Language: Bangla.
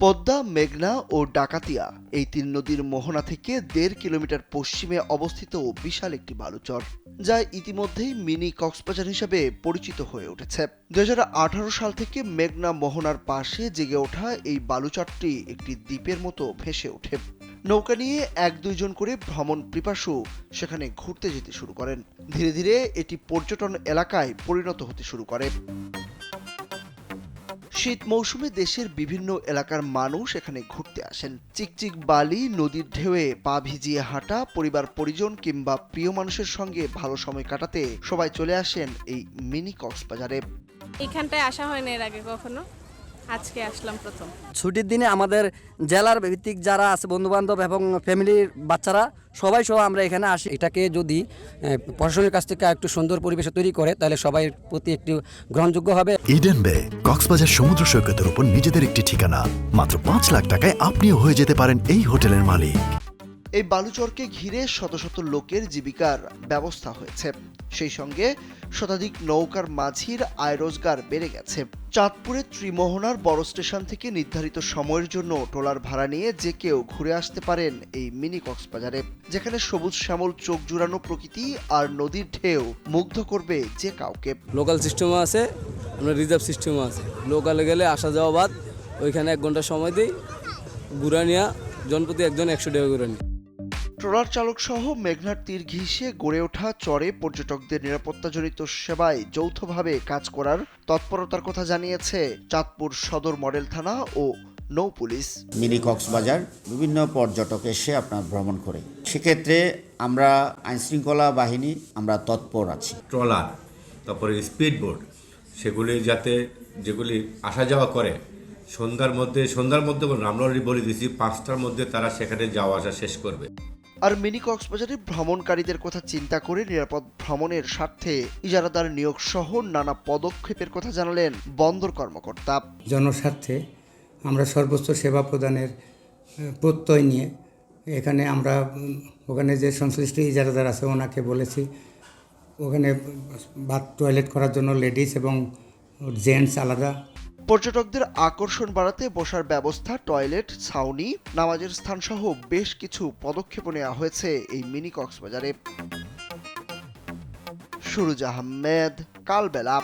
পদ্মা, মেঘনা ও ডাকাতিয়া এই তিন নদীর মোহনা থেকে ১.৫ কিলোমিটার পশ্চিমে অবস্থিত বিশাল একটি বালুচর, যা ইতিমধ্যেই মিনি কক্সবাজার হিসেবে পরিচিত হয়ে উঠেছে। ২০১৮ সাল থেকে মেঘনা মোহনার পাশে জেগে ওঠা এই বালুচরটি একটি দ্বীপের মতো ভেসে ওঠে। নৌকা নিয়ে ১-২ জন করে ভ্রমণ পিপাসু সেখানে ঘুরতে যেতে শুরু করেন। ধীরে ধীরে এটি পর্যটন এলাকায় পরিণত হতে শুরু করে। শীত মৌসুমে দেশের বিভিন্ন এলাকার মানুষ এখানে ঘুরতে আসেন। চিকচিক বালি, নদীর ঢেউয়ে পা ভিজিয়ে হাঁটা, পরিবার পরিজন কিংবা প্রিয় মানুষের সঙ্গে ভালো সময় কাটাতে সবাই চলে আসেন এই মিনি কক্সবাজারে। এখানটায় আসা হয় না এর আগে কখনো, আজকে আসলাম প্রথম। ছুটির দিনে আমাদের জেলার ভিত্তিক যারা আছে বন্ধুবান্ধব এবং ফ্যামিলির বাচ্চারা সবাই আমরা এখানে আসি। এটাকে যদি প্রশাসনের কাছ থেকে একটু সুন্দর পরিবেশ তৈরি করে তাহলে সবাই প্রতি একটু গ্রহণযোগ্য হবে। ইডেন বে কক্সবাজার সমুদ্র সৈকতের উপর নিজেদের একটি ঠিকানা। মাত্র ৫ লাখ টাকায় আপনিও হয়ে যেতে পারেন এই হোটেলের মালিক। এই বালুচরকে ঘিরে শত শত লোকের জীবিকার ব্যবস্থা হয়েছে। সেই সঙ্গে শতাধিক নৌকার মাঝির আয় রোজগার বেড়ে গেছে। চাঁদপুরের ত্রিমোহনার বড় স্টেশন থেকে নির্ধারিত সময়ের জন্য ট্রলার ভাড়া নিয়ে যে কেউ ঘুরে আসতে পারেন এই মিনি কক্সবাজারে, যেখানে সবুজ শ্যামল চোখ জুড়ানো প্রকৃতি আর নদীর ঢেউ মুগ্ধ করবে যে কাউকে। লোকাল সিস্টেমও আছে, আমরা রিজার্ভ সিস্টেমও আছে। লোকালে গেলে আসা যাওয়া বাদ, ওইখানে ১ ঘন্টা সময় দিই, ঘুরা নিয়ে জনপ্রতি একজন ১০০ টাকা করে নিই। ট্রলার চালক সহ মেঘনার তীর ঘিসে গড়ে ওঠা চরে পর্যটকদের নিরাপত্তাজনিত সেবায় যৌথভাবে কাজ করার তৎপরতার কথা জানিয়েছে চাঁদপুর সদর মডেল থানা ও নৌ পুলিশ। মিনি কক্সবাজার বিভিন্ন পর্যটক এসে আপনার ভ্রমণ করে, সেক্ষেত্রে আমরা আইনশৃঙ্খলা বাহিনী আমরা তৎপর আছি। ট্রলার, তারপরে স্পিড বোট, সেগুলি যাতে যেগুলি আসা যাওয়া করে সন্ধ্যার মধ্যে আমরা অলরেডি বলে দিয়েছি ৫টার মধ্যে তারা সেখানে যাওয়া আসা শেষ করবে। আর মিনি কক্সবাজারে ভ্রমণকারীদের কথা চিন্তা করে নিরাপদ ভ্রমণের স্বার্থে ইজারাদার নিয়োগ সহ নানা পদক্ষেপের কথা জানালেন বন্দর কর্মকর্তা। জনস্বার্থে আমরা সর্বোচ্চ সেবা প্রদানের প্রত্যয় নিয়ে এখানে আমরা ওখানে যে সংশ্লিষ্ট ইজারাদার আছে ওনাকে বলেছি ওখানে বাথ টয়লেট করার জন্য লেডিস এবং জেন্টস আলাদা। পর্যটকদের আকর্ষণ বাড়াতে বসার ব্যবস্থা, টয়লেট, ছাউনি, নামাজের স্থান সহ বেশ কিছু পদক্ষেপ নেওয়া হয়েছে এই মিনি কক্সবাজারে। সুরুজ আহমেদ, কালবেলা।